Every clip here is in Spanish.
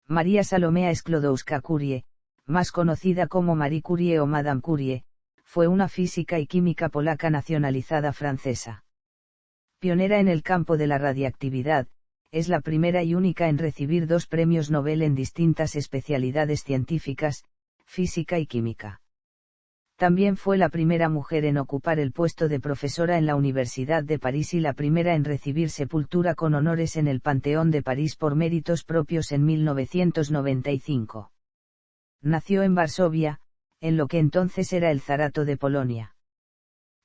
María Salomea Sklodowska-Curie, más conocida como Marie Curie o Madame Curie, fue una física y química polaca nacionalizada francesa. Pionera en el campo de la radiactividad, es la primera y única en recibir 2 premios Nobel en distintas especialidades científicas, física y química. También fue la primera mujer en ocupar el puesto de profesora en la Universidad de París y la primera en recibir sepultura con honores en el Panteón de París por méritos propios en 1995. Nació en Varsovia, en lo que entonces era el Zarato de Polonia.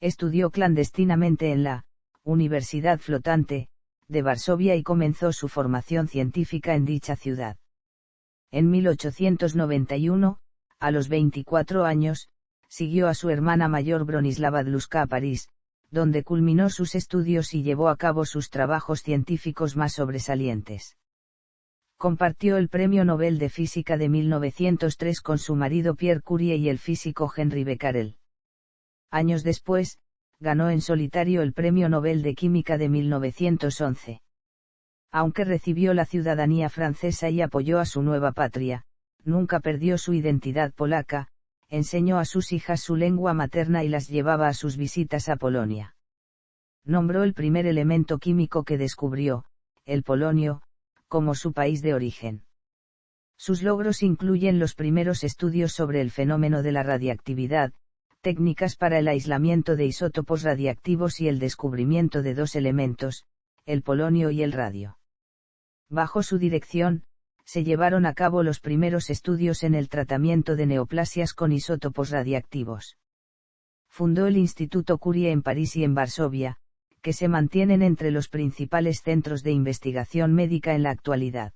Estudió clandestinamente en la Universidad Flotante de Varsovia y comenzó su formación científica en dicha ciudad. En 1891, a los 24 años, siguió a su hermana mayor Bronislava Dluska a París, donde culminó sus estudios y llevó a cabo sus trabajos científicos más sobresalientes. Compartió el Premio Nobel de Física de 1903 con su marido Pierre Curie y el físico Henri Becquerel. Años después, ganó en solitario el Premio Nobel de Química de 1911. Aunque recibió la ciudadanía francesa y apoyó a su nueva patria, nunca perdió su identidad polaca, enseñó a sus hijas su lengua materna y las llevaba a sus visitas a Polonia. Nombró el primer elemento químico que descubrió, el polonio, como su país de origen. Sus logros incluyen los primeros estudios sobre el fenómeno de la radiactividad, técnicas para el aislamiento de isótopos radiactivos y el descubrimiento de 2 elementos, el polonio y el radio. Bajo su dirección, se llevaron a cabo los primeros estudios en el tratamiento de neoplasias con isótopos radiactivos. Fundó el Instituto Curie en París y en Varsovia, que se mantienen entre los principales centros de investigación médica en la actualidad.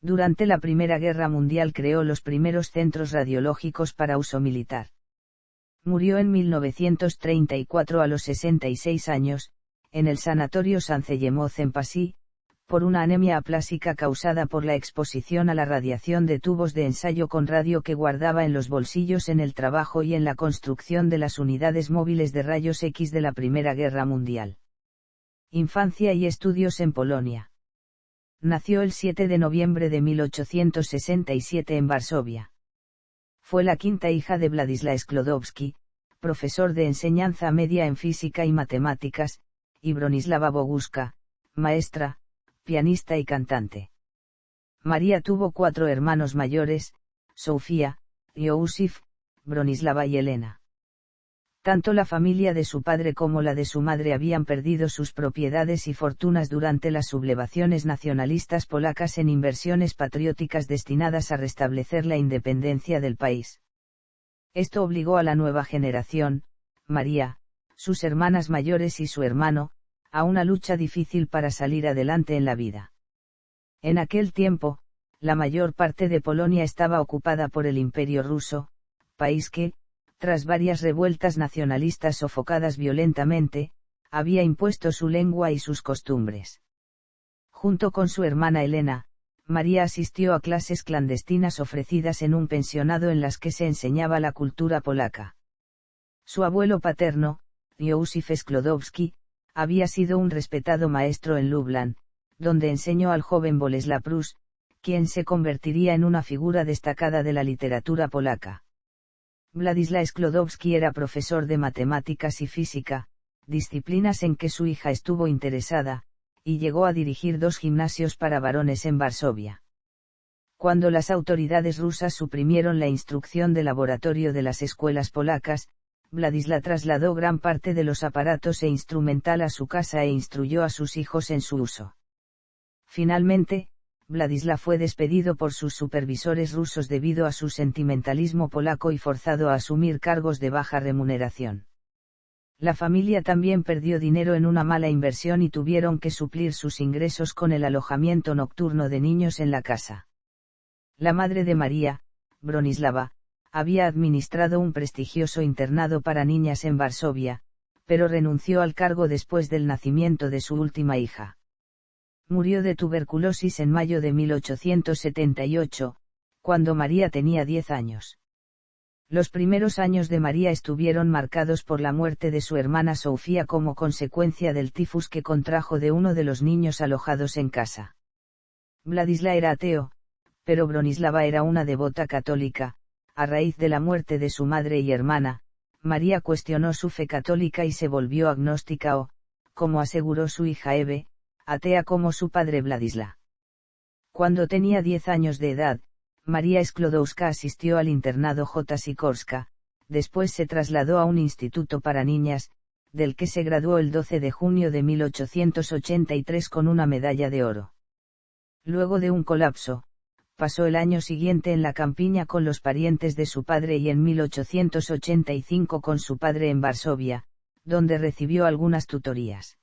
Durante la Primera Guerra Mundial creó los primeros centros radiológicos para uso militar. Murió en 1934 a los 66 años, en el Sanatorio Saint-Zeyemoz en Passy, por una anemia aplásica causada por la exposición a la radiación de tubos de ensayo con radio que guardaba en los bolsillos en el trabajo y en la construcción de las unidades móviles de rayos X de la Primera Guerra Mundial. Infancia y estudios en Polonia. Nació el 7 de noviembre de 1867 en Varsovia. Fue la quinta hija de Władysław Sklodowski, profesor de enseñanza media en física y matemáticas, y Bronislava Boguska, maestra, pianista y cantante. María tuvo 4 hermanos mayores, Sofía, Józef, Bronislava y Elena. Tanto la familia de su padre como la de su madre habían perdido sus propiedades y fortunas durante las sublevaciones nacionalistas polacas en inversiones patrióticas destinadas a restablecer la independencia del país. Esto obligó a la nueva generación, María, sus hermanas mayores y su hermano, a una lucha difícil para salir adelante en la vida. En aquel tiempo, la mayor parte de Polonia estaba ocupada por el Imperio ruso, país que, tras varias revueltas nacionalistas sofocadas violentamente, había impuesto su lengua y sus costumbres. Junto con su hermana Elena, María asistió a clases clandestinas ofrecidas en un pensionado en las que se enseñaba la cultura polaca. Su abuelo paterno, Józef Sklodowski, había sido un respetado maestro en Lublin, donde enseñó al joven Bolesław Prus, quien se convertiría en una figura destacada de la literatura polaca. Władysław Sklodowski era profesor de matemáticas y física, disciplinas en que su hija estuvo interesada, y llegó a dirigir 2 gimnasios para varones en Varsovia. Cuando las autoridades rusas suprimieron la instrucción de laboratorio de las escuelas polacas, Władysław trasladó gran parte de los aparatos e instrumental a su casa e instruyó a sus hijos en su uso. Finalmente, Władysław fue despedido por sus supervisores rusos debido a su sentimentalismo polaco y forzado a asumir cargos de baja remuneración. La familia también perdió dinero en una mala inversión y tuvieron que suplir sus ingresos con el alojamiento nocturno de niños en la casa. La madre de María, Bronislava, había administrado un prestigioso internado para niñas en Varsovia, pero renunció al cargo después del nacimiento de su última hija. Murió de tuberculosis en mayo de 1878, cuando María tenía 10 años. Los primeros años de María estuvieron marcados por la muerte de su hermana Sofía como consecuencia del tifus que contrajo de uno de los niños alojados en casa. Władysław era ateo, Pero Bronislava era una devota católica. A raíz de la muerte de su madre y hermana, María cuestionó su fe católica y se volvió agnóstica o, como aseguró su hija Eve, atea como su padre Vladisla. Cuando tenía 10 años de edad, María Sklodowska asistió al internado J. Sikorska, después se trasladó a un instituto para niñas, del que se graduó el 12 de junio de 1883 con una medalla de oro. Luego de un colapso, pasó el año siguiente en la campiña con los parientes de su padre y en 1885 con su padre en Varsovia, donde recibió algunas tutorías.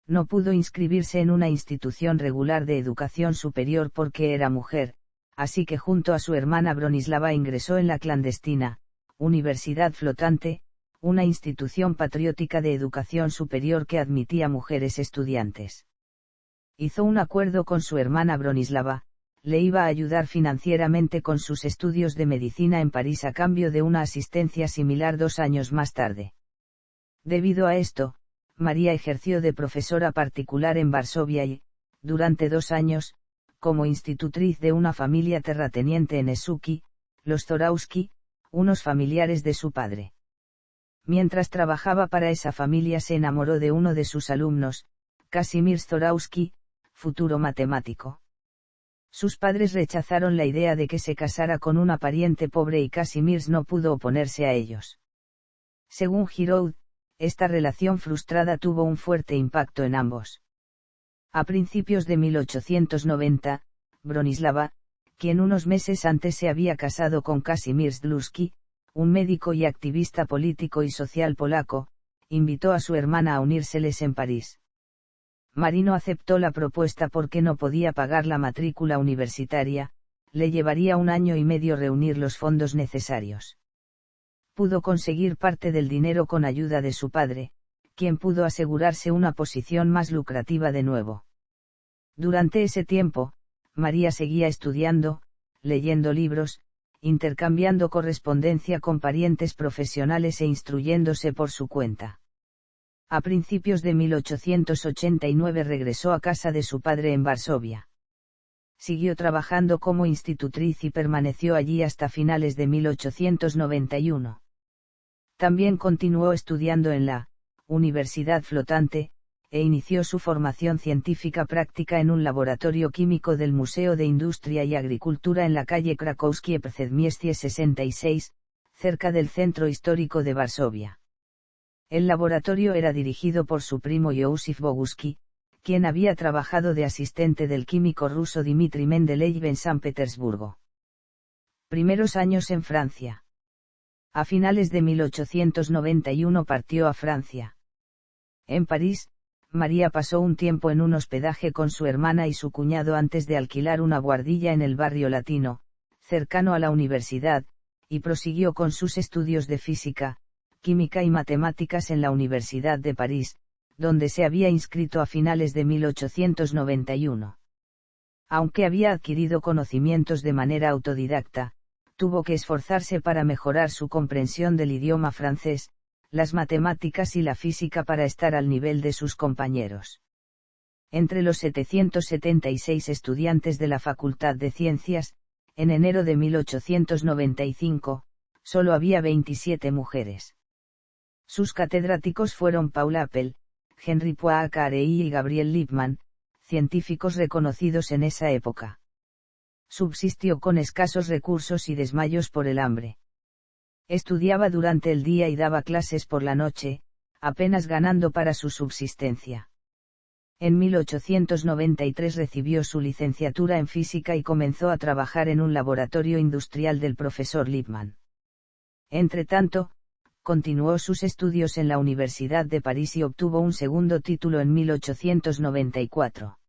No pudo inscribirse en una institución regular de educación superior porque era mujer, así que junto a su hermana Bronislava ingresó en la clandestina, Universidad Flotante, una institución patriótica de educación superior que admitía mujeres estudiantes. Hizo un acuerdo con su hermana Bronislava, le iba a ayudar financieramente con sus estudios de medicina en París a cambio de una asistencia similar 2 años más tarde. Debido a esto, María ejerció de profesora particular en Varsovia y, durante 2 años, como institutriz de una familia terrateniente en Esuki, los Zorowski, unos familiares de su padre. Mientras trabajaba para esa familia se enamoró de uno de sus alumnos, Kazimierz Zorowski, futuro matemático. Sus padres rechazaron la idea de que se casara con una pariente pobre y Kazimierz no pudo oponerse a ellos. Según Giroud, esta relación frustrada tuvo un fuerte impacto en ambos. A principios de 1890, Bronislava, quien unos meses antes se había casado con Kazimierz Dłuski, un médico y activista político y social polaco, invitó a su hermana a unírseles en París. Marino aceptó la propuesta porque no podía pagar la matrícula universitaria, le llevaría 1 año y medio reunir los fondos necesarios. Pudo conseguir parte del dinero con ayuda de su padre, quien pudo asegurarse una posición más lucrativa de nuevo. Durante ese tiempo, María seguía estudiando, leyendo libros, intercambiando correspondencia con parientes profesionales e instruyéndose por su cuenta. A principios de 1889 regresó a casa de su padre en Varsovia. Siguió trabajando como institutriz y permaneció allí hasta finales de 1891. También continuó estudiando en la Universidad Flotante, e inició su formación científica práctica en un laboratorio químico del Museo de Industria y Agricultura en la calle Krakowskie Przedmieście 66, cerca del centro histórico de Varsovia. El laboratorio era dirigido por su primo Józef Boguski, quien había trabajado de asistente del químico ruso Dmitri Mendeleev en San Petersburgo. Primeros años en Francia. A finales de 1891 partió a Francia. En París, María pasó un tiempo en un hospedaje con su hermana y su cuñado antes de alquilar una guardilla en el barrio latino, cercano a la universidad, y prosiguió con sus estudios de física, química y matemáticas en la Universidad de París, donde se había inscrito a finales de 1891. Aunque había adquirido conocimientos de manera autodidacta, tuvo que esforzarse para mejorar su comprensión del idioma francés, las matemáticas y la física para estar al nivel de sus compañeros. Entre los 776 estudiantes de la Facultad de Ciencias, en enero de 1895, solo había 27 mujeres. Sus catedráticos fueron Paul Appel, Henri Poincaré y Gabriel Lippmann, científicos reconocidos en esa época. Subsistió con escasos recursos y desmayos por el hambre. Estudiaba durante el día y daba clases por la noche, apenas ganando para su subsistencia. En 1893 recibió su licenciatura en física y comenzó a trabajar en un laboratorio industrial del profesor Lippmann. Entretanto, continuó sus estudios en la Universidad de París y obtuvo un segundo título en 1894.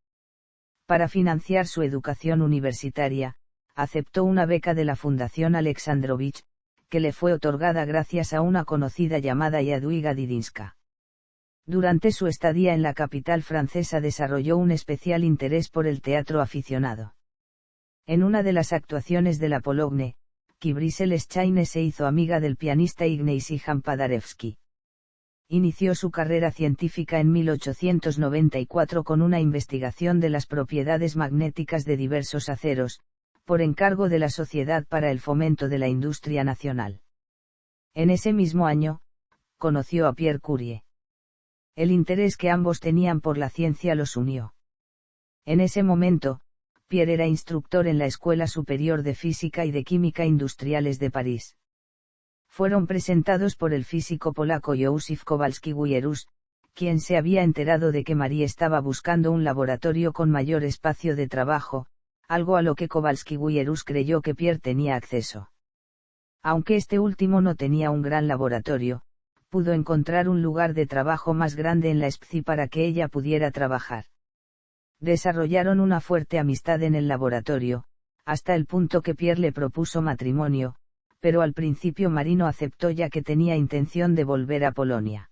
Para financiar su educación universitaria, aceptó una beca de la Fundación Alexandrovich, que le fue otorgada gracias a una conocida llamada Jadwiga Didinska. Durante su estadía en la capital francesa desarrolló un especial interés por el teatro aficionado. En una de las actuaciones de la Pologne, Kibrisel-Scheine se hizo amiga del pianista Ignacy Paderewski. Inició su carrera científica en 1894 con una investigación de las propiedades magnéticas de diversos aceros, por encargo de la Sociedad para el Fomento de la Industria Nacional. En ese mismo año, conoció a Pierre Curie. El interés que ambos tenían por la ciencia los unió. En ese momento, Pierre era instructor en la Escuela Superior de Física y de Química Industriales de París. Fueron presentados por el físico polaco Józef Kowalski-Wierus, quien se había enterado de que Marie estaba buscando un laboratorio con mayor espacio de trabajo, algo a lo que Kowalski-Wierus creyó que Pierre tenía acceso. Aunque este último no tenía un gran laboratorio, pudo encontrar un lugar de trabajo más grande en la ESPCI para que ella pudiera trabajar. Desarrollaron una fuerte amistad en el laboratorio, hasta el punto que Pierre le propuso matrimonio, pero al principio Marie no aceptó ya que tenía intención de volver a Polonia.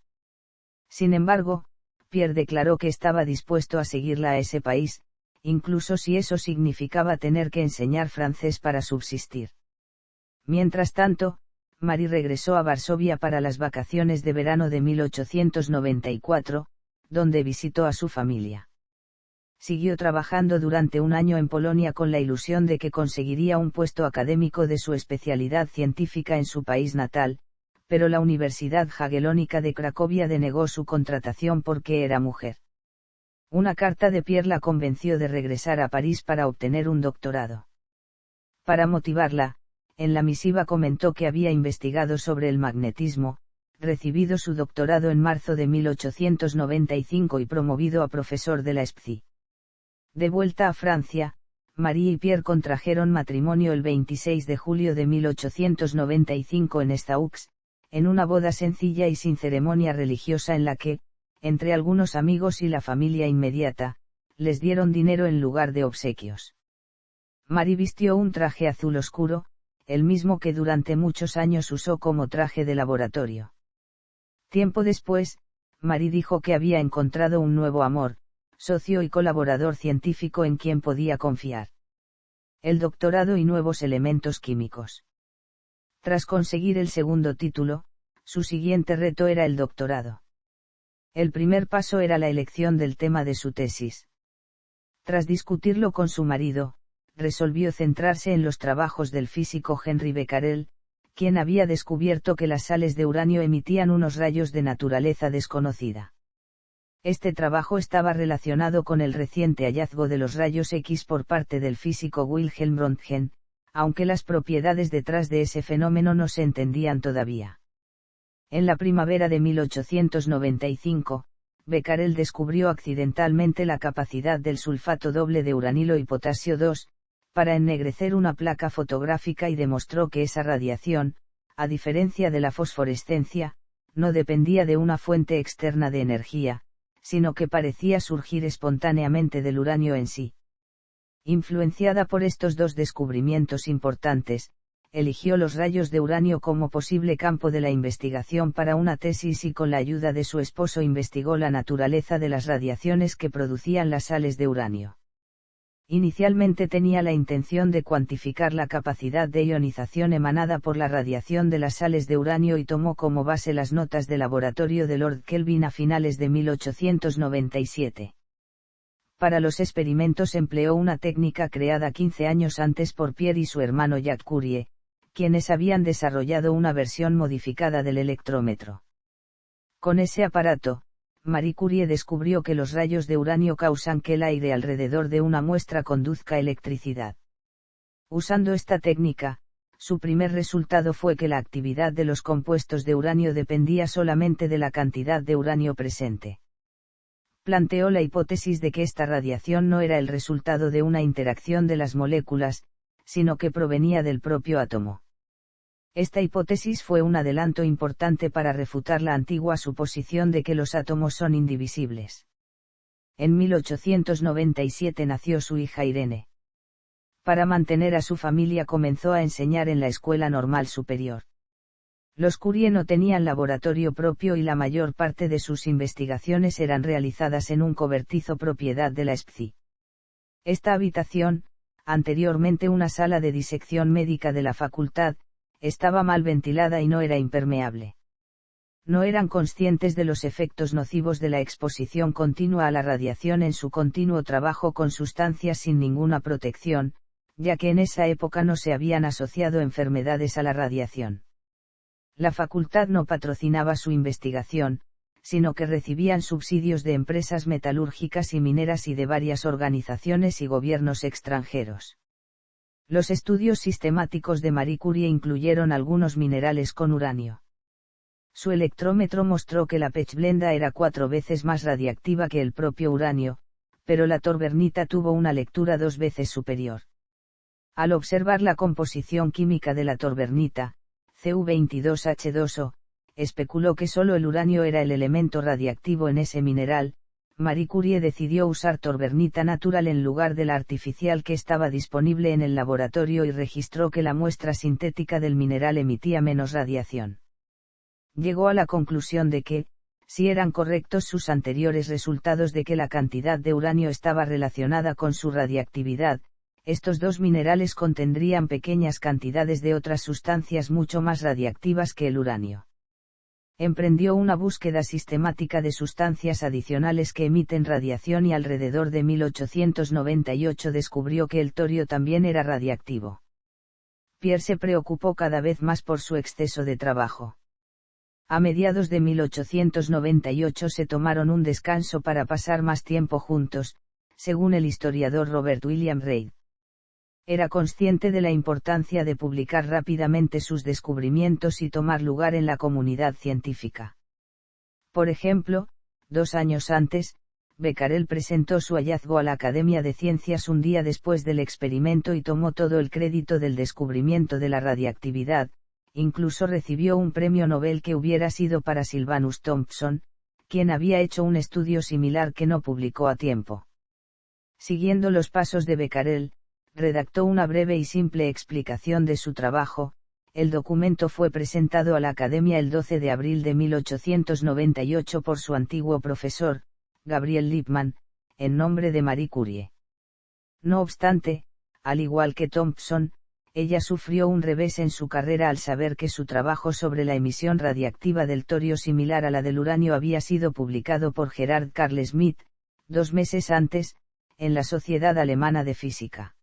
Sin embargo, Pierre declaró que estaba dispuesto a seguirla a ese país, incluso si eso significaba tener que enseñar francés para subsistir. Mientras tanto, Marie regresó a Varsovia para las vacaciones de verano de 1894, donde visitó a su familia. Siguió trabajando durante un año en Polonia con la ilusión de que conseguiría un puesto académico de su especialidad científica en su país natal, pero la Universidad Jagiellónica de Cracovia denegó su contratación porque era mujer. Una carta de Pierre la convenció de regresar a París para obtener un doctorado. Para motivarla, en la misiva comentó que había investigado sobre el magnetismo, recibido su doctorado en marzo de 1895 y promovido a profesor de la ESPCI. De vuelta a Francia, Marie y Pierre contrajeron matrimonio el 26 de julio de 1895 en Estaux, en una boda sencilla y sin ceremonia religiosa en la que, entre algunos amigos y la familia inmediata, les dieron dinero en lugar de obsequios. Marie vistió un traje azul oscuro, el mismo que durante muchos años usó como traje de laboratorio. Tiempo después, Marie dijo que había encontrado un nuevo amor, socio y colaborador científico en quien podía confiar. El doctorado y nuevos elementos químicos. Tras conseguir el segundo título, su siguiente reto era el doctorado. El primer paso era la elección del tema de su tesis. Tras discutirlo con su marido, resolvió centrarse en los trabajos del físico Henri Becquerel, quien había descubierto que las sales de uranio emitían unos rayos de naturaleza desconocida. Este trabajo estaba relacionado con el reciente hallazgo de los rayos X por parte del físico Wilhelm Röntgen, aunque las propiedades detrás de ese fenómeno no se entendían todavía. En la primavera de 1895, Becquerel descubrió accidentalmente la capacidad del sulfato doble de uranilo y potasio 2, para ennegrecer una placa fotográfica y demostró que esa radiación, a diferencia de la fosforescencia, no dependía de una fuente externa de energía, sino que parecía surgir espontáneamente del uranio en sí. Influenciada por estos dos descubrimientos importantes, eligió los rayos de uranio como posible campo de la investigación para una tesis y con la ayuda de su esposo investigó la naturaleza de las radiaciones que producían las sales de uranio. Inicialmente tenía la intención de cuantificar la capacidad de ionización emanada por la radiación de las sales de uranio y tomó como base las notas de laboratorio de Lord Kelvin a finales de 1897. Para los experimentos empleó una técnica creada 15 años antes por Pierre y su hermano Jacques Curie, quienes habían desarrollado una versión modificada del electrómetro. Con ese aparato, Marie Curie descubrió que los rayos de uranio causan que el aire alrededor de una muestra conduzca electricidad. Usando esta técnica, su primer resultado fue que la actividad de los compuestos de uranio dependía solamente de la cantidad de uranio presente. Planteó la hipótesis de que esta radiación no era el resultado de una interacción de las moléculas, sino que provenía del propio átomo. Esta hipótesis fue un adelanto importante para refutar la antigua suposición de que los átomos son indivisibles. En 1897 nació su hija Irene. Para mantener a su familia comenzó a enseñar en la Escuela Normal Superior. Los Curie no tenían laboratorio propio y la mayor parte de sus investigaciones eran realizadas en un cobertizo propiedad de la ESPCI. Esta habitación, anteriormente una sala de disección médica de la facultad, estaba mal ventilada y no era impermeable. No eran conscientes de los efectos nocivos de la exposición continua a la radiación en su continuo trabajo con sustancias sin ninguna protección, ya que en esa época no se habían asociado enfermedades a la radiación. La facultad no patrocinaba su investigación, sino que recibían subsidios de empresas metalúrgicas y mineras y de varias organizaciones y gobiernos extranjeros. Los estudios sistemáticos de Marie Curie incluyeron algunos minerales con uranio. Su electrómetro mostró que la pechblenda era 4 veces más radiactiva que el propio uranio, pero la torbernita tuvo una lectura 2 veces superior. Al observar la composición química de la torbernita, Cu22H2O, especuló que solo el uranio era el elemento radiactivo en ese mineral. Marie Curie decidió usar torbernita natural en lugar de la artificial que estaba disponible en el laboratorio y registró que la muestra sintética del mineral emitía menos radiación. Llegó a la conclusión de que, si eran correctos sus anteriores resultados de que la cantidad de uranio estaba relacionada con su radiactividad, estos dos minerales contendrían pequeñas cantidades de otras sustancias mucho más radiactivas que el uranio. Emprendió una búsqueda sistemática de sustancias adicionales que emiten radiación y alrededor de 1898 descubrió que el torio también era radiactivo. Pierre se preocupó cada vez más por su exceso de trabajo. A mediados de 1898 se tomaron un descanso para pasar más tiempo juntos, según el historiador Robert William Reid. Era consciente de la importancia de publicar rápidamente sus descubrimientos y tomar lugar en la comunidad científica. Por ejemplo, 2 años antes, Becquerel presentó su hallazgo a la Academia de Ciencias un día después del experimento y tomó todo el crédito del descubrimiento de la radiactividad, incluso recibió un premio Nobel que hubiera sido para Sylvanus Thompson, quien había hecho un estudio similar que no publicó a tiempo. Siguiendo los pasos de Becquerel, redactó una breve y simple explicación de su trabajo. El documento fue presentado a la Academia el 12 de abril de 1898 por su antiguo profesor, Gabriel Lippmann, en nombre de Marie Curie. No obstante, al igual que Thompson, ella sufrió un revés en su carrera al saber que su trabajo sobre la emisión radiactiva del torio similar a la del uranio había sido publicado por Gerard Carl Schmitt, 2 meses antes, en la Sociedad Alemana de Física.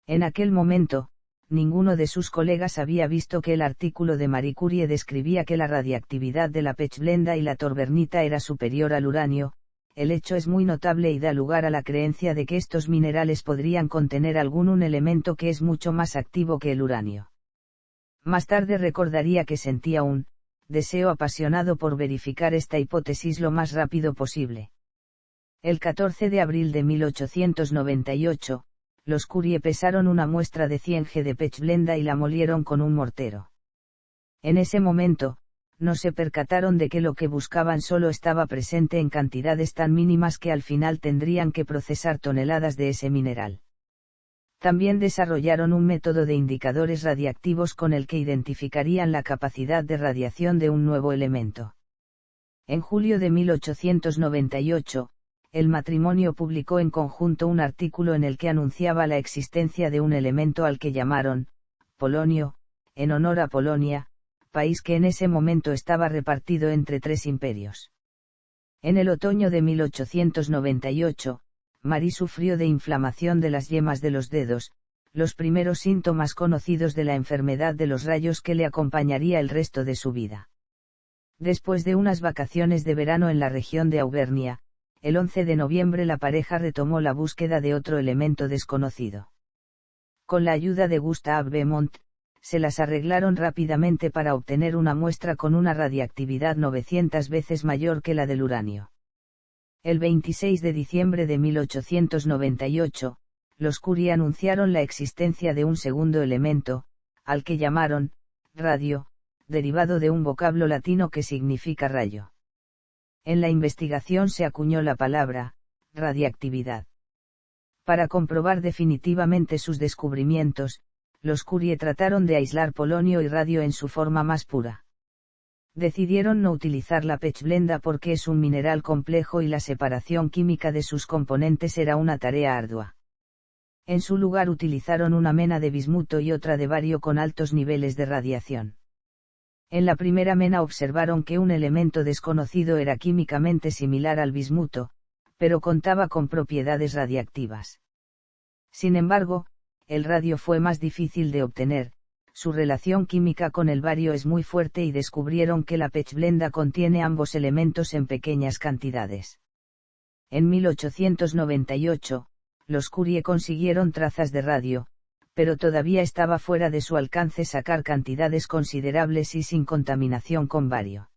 En aquel momento, ninguno de sus colegas había visto que el artículo de Marie Curie describía que la radiactividad de la pechblenda y la torbernita era superior al uranio. El hecho es muy notable y da lugar a la creencia de que estos minerales podrían contener algún elemento que es mucho más activo que el uranio. Más tarde recordaría que sentía un deseo apasionado por verificar esta hipótesis lo más rápido posible. El 14 de abril de 1898, los Curie pesaron una muestra de 100 g de pechblenda y la molieron con un mortero. En ese momento, no se percataron de que lo que buscaban solo estaba presente en cantidades tan mínimas que al final tendrían que procesar toneladas de ese mineral. También desarrollaron un método de indicadores radiactivos con el que identificarían la capacidad de radiación de un nuevo elemento. En julio de 1898, el matrimonio publicó en conjunto un artículo en el que anunciaba la existencia de un elemento al que llamaron polonio, en honor a Polonia, país que en ese momento estaba repartido entre 3 imperios. En el otoño de 1898, Marie sufrió de inflamación de las yemas de los dedos, los primeros síntomas conocidos de la enfermedad de los rayos que le acompañaría el resto de su vida. Después de unas vacaciones de verano en la región de Auvernia, el 11 de noviembre la pareja retomó la búsqueda de otro elemento desconocido. Con la ayuda de Gustave Beaumont, se las arreglaron rápidamente para obtener una muestra con una radiactividad 900 veces mayor que la del uranio. El 26 de diciembre de 1898, los Curie anunciaron la existencia de un segundo elemento, al que llamaron radio, derivado de un vocablo latino que significa rayo. En la investigación se acuñó la palabra radiactividad. Para comprobar definitivamente sus descubrimientos, los Curie trataron de aislar polonio y radio en su forma más pura. Decidieron no utilizar la pechblenda porque es un mineral complejo y la separación química de sus componentes era una tarea ardua. En su lugar utilizaron una mena de bismuto y otra de bario con altos niveles de radiación. En la primera mena observaron que un elemento desconocido era químicamente similar al bismuto, pero contaba con propiedades radiactivas. Sin embargo, el radio fue más difícil de obtener. Su relación química con el bario es muy fuerte y descubrieron que la pechblenda contiene ambos elementos en pequeñas cantidades. En 1898, los Curie consiguieron trazas de radio, pero todavía estaba fuera de su alcance sacar cantidades considerables y sin contaminación con bario.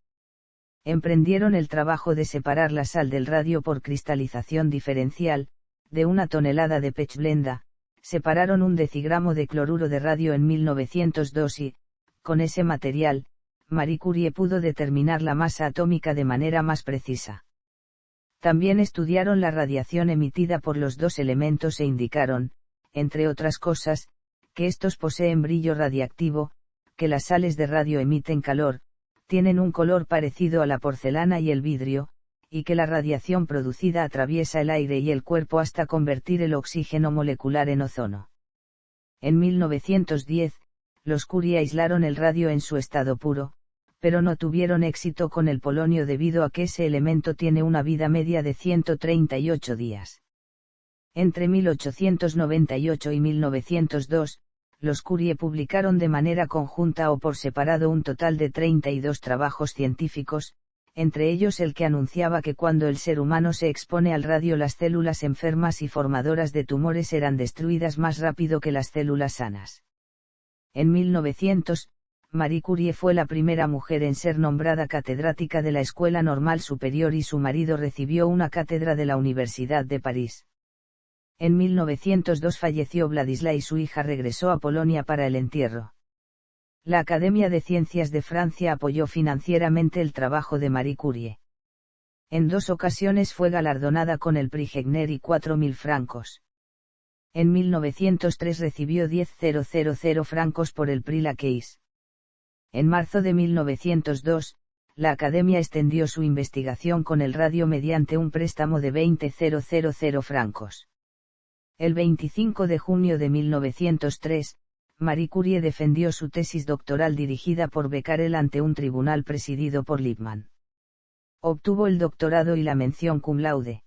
Emprendieron el trabajo de separar la sal del radio por cristalización diferencial, de 1 tonelada de pechblenda, separaron 1 decigramo de cloruro de radio en 1902 y, con ese material, Marie Curie pudo determinar la masa atómica de manera más precisa. También estudiaron la radiación emitida por los dos elementos e indicaron, entre otras cosas, que estos poseen brillo radiactivo, que las sales de radio emiten calor, tienen un color parecido a la porcelana y el vidrio, y que la radiación producida atraviesa el aire y el cuerpo hasta convertir el oxígeno molecular en ozono. En 1910, los Curie aislaron el radio en su estado puro, pero no tuvieron éxito con el polonio debido a que ese elemento tiene una vida media de 138 días. Entre 1898 y 1902, los Curie publicaron de manera conjunta o por separado un total de 32 trabajos científicos, entre ellos el que anunciaba que cuando el ser humano se expone al radio las células enfermas y formadoras de tumores eran destruidas más rápido que las células sanas. En 1900, Marie Curie fue la primera mujer en ser nombrada catedrática de la Escuela Normal Superior y su marido recibió una cátedra de la Universidad de París. En 1902 falleció Władysław y su hija regresó a Polonia para el entierro. La Academia de Ciencias de Francia apoyó financieramente el trabajo de Marie Curie. En 2 ocasiones fue galardonada con el Prix Egner y 4.000 francos. En 1903 recibió 10.000 francos por el Prix Lacaille. En marzo de 1902, la Academia extendió su investigación con el radio mediante un préstamo de 20.000 francos. El 25 de junio de 1903, Marie Curie defendió su tesis doctoral dirigida por Becquerel ante un tribunal presidido por Lippmann. Obtuvo el doctorado y la mención cum laude.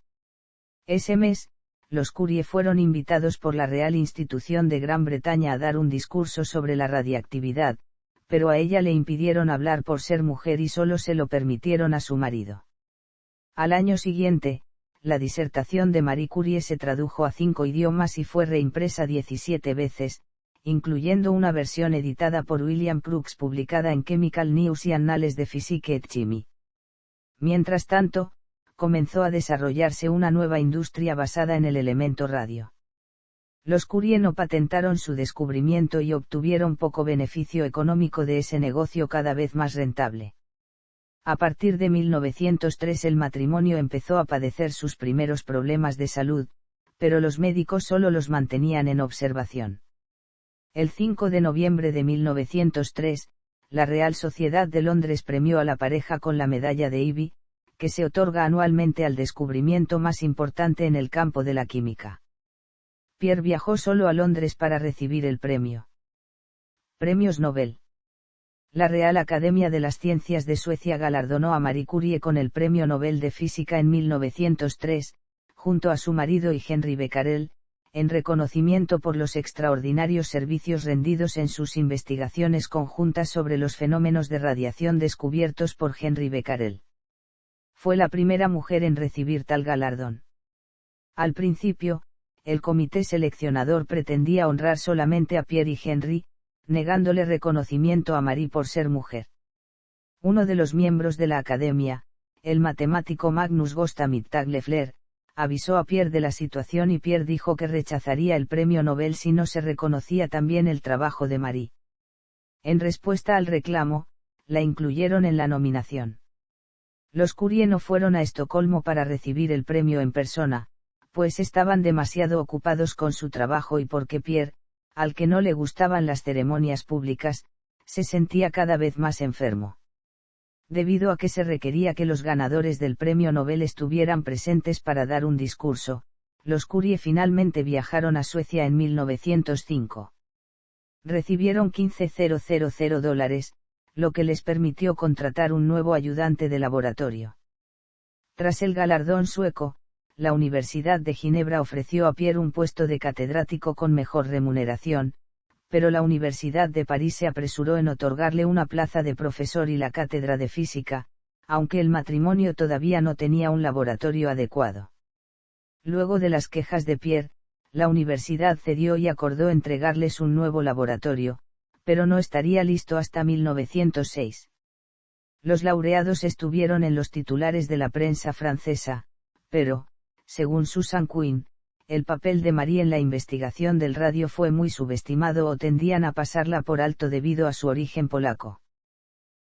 Ese mes, los Curie fueron invitados por la Real Institución de Gran Bretaña a dar un discurso sobre la radiactividad, pero a ella le impidieron hablar por ser mujer y solo se lo permitieron a su marido. Al año siguiente, la disertación de Marie Curie se tradujo a 5 idiomas y fue reimpresa 17 veces, incluyendo una versión editada por William Crookes publicada en Chemical News y Annales de Physique et Chimie. Mientras tanto, comenzó a desarrollarse una nueva industria basada en el elemento radio. Los Curie no patentaron su descubrimiento y obtuvieron poco beneficio económico de ese negocio cada vez más rentable. A partir de 1903 el matrimonio empezó a padecer sus primeros problemas de salud, pero los médicos solo los mantenían en observación. El 5 de noviembre de 1903, la Real Sociedad de Londres premió a la pareja con la medalla de Ivy, que se otorga anualmente al descubrimiento más importante en el campo de la química. Pierre viajó solo a Londres para recibir el premio. Premios Nobel. La Real Academia de las Ciencias de Suecia galardonó a Marie Curie con el Premio Nobel de Física en 1903, junto a su marido y Henri Becquerel, en reconocimiento por los extraordinarios servicios rendidos en sus investigaciones conjuntas sobre los fenómenos de radiación descubiertos por Henri Becquerel. Fue la primera mujer en recibir tal galardón. Al principio, el comité seleccionador pretendía honrar solamente a Pierre y Henri, negándole reconocimiento a Marie por ser mujer. Uno de los miembros de la Academia, el matemático Magnus Gosta-Mittag-Leffler, avisó a Pierre de la situación y Pierre dijo que rechazaría el premio Nobel si no se reconocía también el trabajo de Marie. En respuesta al reclamo, la incluyeron en la nominación. Los Curie no fueron a Estocolmo para recibir el premio en persona, pues estaban demasiado ocupados con su trabajo y porque Pierre, al que no le gustaban las ceremonias públicas, se sentía cada vez más enfermo. Debido a que se requería que los ganadores del premio Nobel estuvieran presentes para dar un discurso, los Curie finalmente viajaron a Suecia en 1905. Recibieron $15.000, lo que les permitió contratar un nuevo ayudante de laboratorio. Tras el galardón sueco, la Universidad de Ginebra ofreció a Pierre un puesto de catedrático con mejor remuneración, pero la Universidad de París se apresuró en otorgarle una plaza de profesor y la cátedra de física, aunque el matrimonio todavía no tenía un laboratorio adecuado. Luego de las quejas de Pierre, la universidad cedió y acordó entregarles un nuevo laboratorio, pero no estaría listo hasta 1906. Los laureados estuvieron en los titulares de la prensa francesa, pero, según Susan Quinn, el papel de Marie en la investigación del radio fue muy subestimado o tendían a pasarla por alto debido a su origen polaco.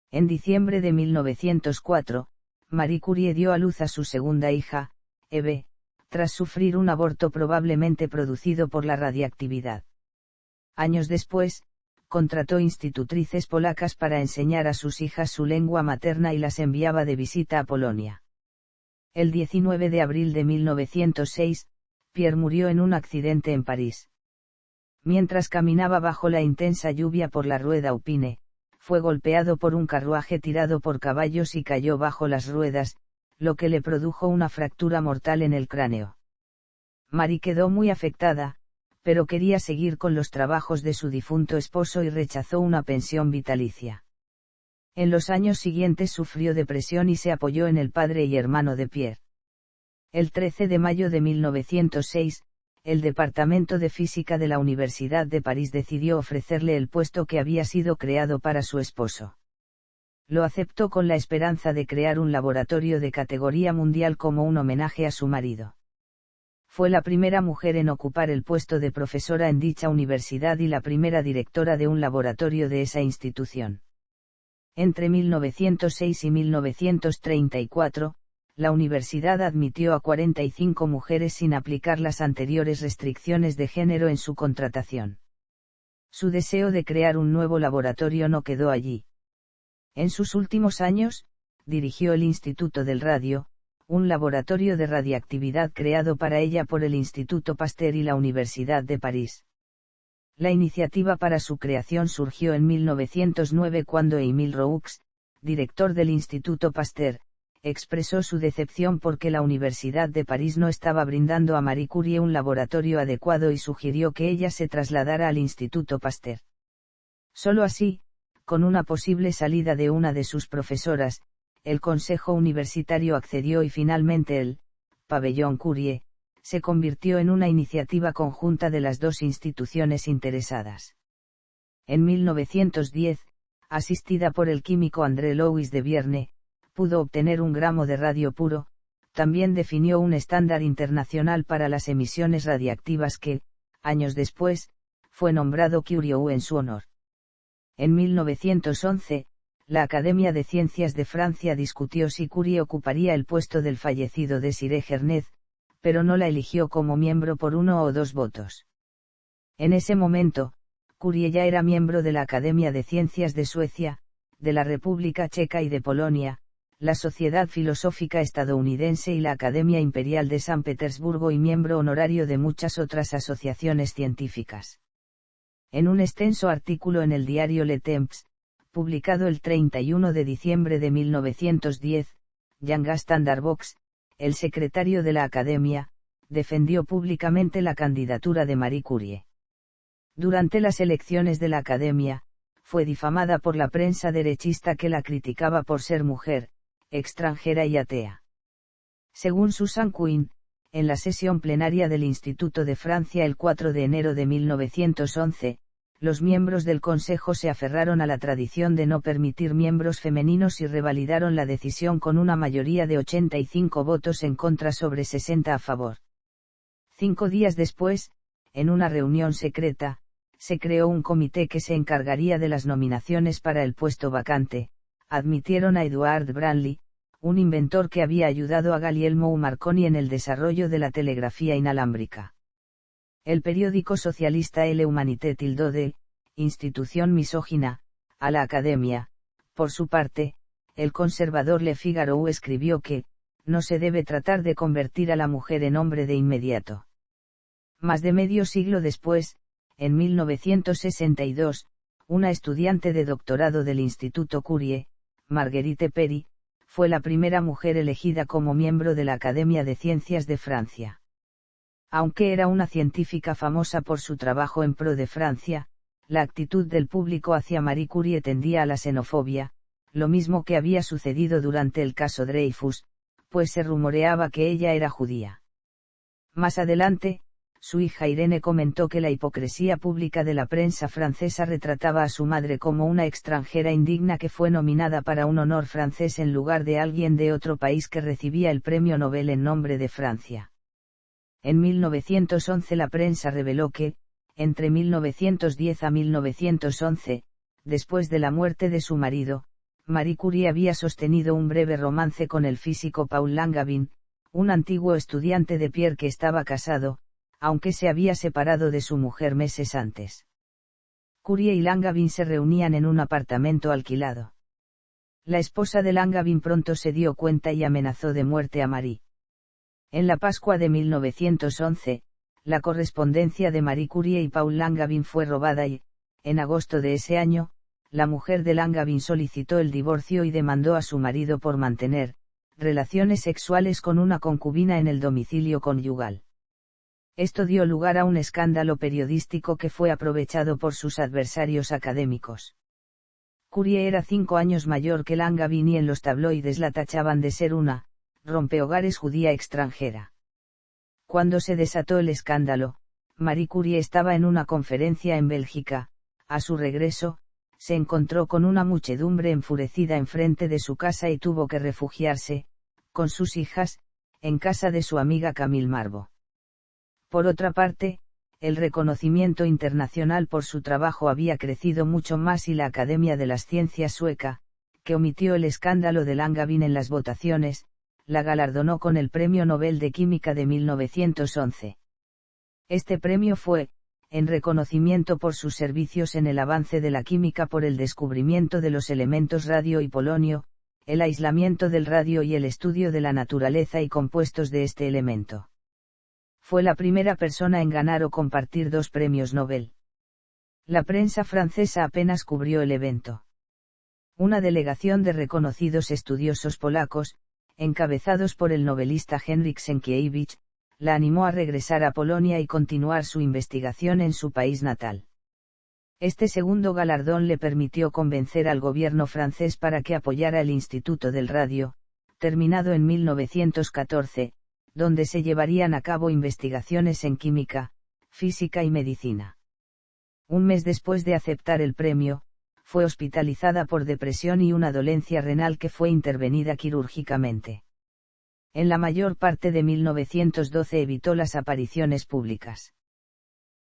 En diciembre de 1904, Marie Curie dio a luz a su segunda hija, Eve, tras sufrir un aborto probablemente producido por la radiactividad. Años después, contrató institutrices polacas para enseñar a sus hijas su lengua materna y las enviaba de visita a Polonia. El 19 de abril de 1906, Pierre murió en un accidente en París. Mientras caminaba bajo la intensa lluvia por la rueda Upine, fue golpeado por un carruaje tirado por caballos y cayó bajo las ruedas, lo que le produjo una fractura mortal en el cráneo. Marie quedó muy afectada, pero quería seguir con los trabajos de su difunto esposo y rechazó una pensión vitalicia. En los años siguientes sufrió depresión y se apoyó en el padre y hermano de Pierre. El 13 de mayo de 1906, el Departamento de Física de la Universidad de París decidió ofrecerle el puesto que había sido creado para su esposo. Lo aceptó con la esperanza de crear un laboratorio de categoría mundial como un homenaje a su marido. Fue la primera mujer en ocupar el puesto de profesora en dicha universidad y la primera directora de un laboratorio de esa institución. Entre 1906 y 1934, la universidad admitió a 45 mujeres sin aplicar las anteriores restricciones de género en su contratación. Su deseo de crear un nuevo laboratorio no quedó allí. En sus últimos años, dirigió el Instituto del Radio, un laboratorio de radiactividad creado para ella por el Instituto Pasteur y la Universidad de París. La iniciativa para su creación surgió en 1909 cuando Émile Roux, director del Instituto Pasteur, expresó su decepción porque la Universidad de París no estaba brindando a Marie Curie un laboratorio adecuado y sugirió que ella se trasladara al Instituto Pasteur. Solo así, con una posible salida de una de sus profesoras, el Consejo Universitario accedió y finalmente el Pabellón Curie se convirtió en una iniciativa conjunta de las dos instituciones interesadas. En 1910, asistida por el químico André Louis de Vierne, pudo obtener un gramo de radio puro. También definió un estándar internacional para las emisiones radiactivas que, años después, fue nombrado Curie en su honor. En 1911, la Academia de Ciencias de Francia discutió si Curie ocuparía el puesto del fallecido Désiré Gernez, pero no la eligió como miembro por 1 o 2 votos. En ese momento, Curie ya era miembro de la Academia de Ciencias de Suecia, de la República Checa y de Polonia, la Sociedad Filosófica Estadounidense y la Academia Imperial de San Petersburgo y miembro honorario de muchas otras asociaciones científicas. En un extenso artículo en el diario Le Temps, publicado el 31 de diciembre de 1910, Jean-Gaston Darboux, el secretario de la Academia, defendió públicamente la candidatura de Marie Curie. Durante las elecciones de la Academia, fue difamada por la prensa derechista que la criticaba por ser mujer, extranjera y atea. Según Susan Quinn, en la sesión plenaria del Instituto de Francia el 4 de enero de 1911, los miembros del Consejo se aferraron a la tradición de no permitir miembros femeninos y revalidaron la decisión con una mayoría de 85 votos en contra sobre 60 a favor. 5 días después, en una reunión secreta, se creó un comité que se encargaría de las nominaciones para el puesto vacante. Admitieron a Edward Branly, un inventor que había ayudado a Guglielmo Marconi en el desarrollo de la telegrafía inalámbrica. El periódico socialista L Humanité tildó de institución misógina a la Academia. Por su parte, el conservador Le Figaro escribió que no se debe tratar de convertir a la mujer en hombre de inmediato. Más de medio siglo después, en 1962, una estudiante de doctorado del Instituto Curie, Marguerite Peri, fue la primera mujer elegida como miembro de la Academia de Ciencias de Francia. Aunque era una científica famosa por su trabajo en pro de Francia, la actitud del público hacia Marie Curie tendía a la xenofobia, lo mismo que había sucedido durante el caso Dreyfus, pues se rumoreaba que ella era judía. Más adelante, su hija Irene comentó que la hipocresía pública de la prensa francesa retrataba a su madre como una extranjera indigna que fue nominada para un honor francés en lugar de alguien de otro país que recibía el premio Nobel en nombre de Francia. En 1911 la prensa reveló que, entre 1910 a 1911, después de la muerte de su marido, Marie Curie había sostenido un breve romance con el físico Paul Langevin, un antiguo estudiante de Pierre que estaba casado, aunque se había separado de su mujer meses antes. Curie y Langevin se reunían en un apartamento alquilado. La esposa de Langevin pronto se dio cuenta y amenazó de muerte a Marie. En la Pascua de 1911, la correspondencia de Marie Curie y Paul Langevin fue robada y, en agosto de ese año, la mujer de Langevin solicitó el divorcio y demandó a su marido por mantener relaciones sexuales con una concubina en el domicilio conyugal. Esto dio lugar a un escándalo periodístico que fue aprovechado por sus adversarios académicos. Curie era 5 años mayor que Langevin y en los tabloides la tachaban de ser una rompehogares judía extranjera. Cuando se desató el escándalo, Marie Curie estaba en una conferencia en Bélgica. A su regreso, se encontró con una muchedumbre enfurecida enfrente de su casa y tuvo que refugiarse, con sus hijas, en casa de su amiga Camille Marbo. Por otra parte, el reconocimiento internacional por su trabajo había crecido mucho más y la Academia de las Ciencias sueca, que omitió el escándalo de Langevin en las votaciones, la galardonó con el Premio Nobel de Química de 1911. Este premio fue, en reconocimiento por sus servicios en el avance de la química por el descubrimiento de los elementos radio y polonio, el aislamiento del radio y el estudio de la naturaleza y compuestos de este elemento. Fue la primera persona en ganar o compartir 2 premios Nobel. La prensa francesa apenas cubrió el evento. Una delegación de reconocidos estudiosos polacos, encabezados por el novelista Henryk Sienkiewicz, la animó a regresar a Polonia y continuar su investigación en su país natal. Este segundo galardón le permitió convencer al gobierno francés para que apoyara el Instituto del Radio, terminado en 1914, donde se llevarían a cabo investigaciones en química, física y medicina. Un mes después de aceptar el premio, fue hospitalizada por depresión y una dolencia renal que fue intervenida quirúrgicamente. En la mayor parte de 1912 evitó las apariciones públicas.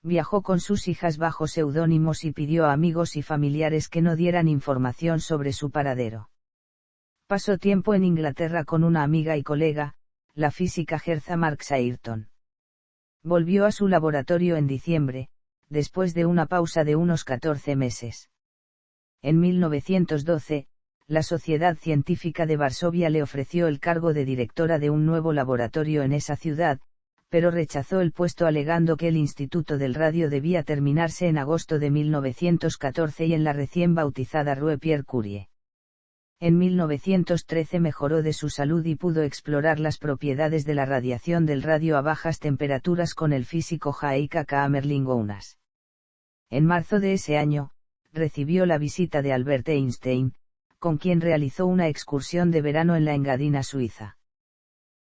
Viajó con sus hijas bajo seudónimos y pidió a amigos y familiares que no dieran información sobre su paradero. Pasó tiempo en Inglaterra con una amiga y colega, la física Gertza Marx Ayrton. Volvió a su laboratorio en diciembre, después de una pausa de unos 14 meses. En 1912, la Sociedad Científica de Varsovia le ofreció el cargo de directora de un nuevo laboratorio en esa ciudad, pero rechazó el puesto alegando que el Instituto del Radio debía terminarse en agosto de 1914 y en la recién bautizada Rue Pierre Curie. En 1913 mejoró de su salud y pudo explorar las propiedades de la radiación del radio a bajas temperaturas con el físico Heikki Kamerlingh-Onnes. En marzo de ese año, recibió la visita de Albert Einstein, con quien realizó una excursión de verano en la Engadina suiza.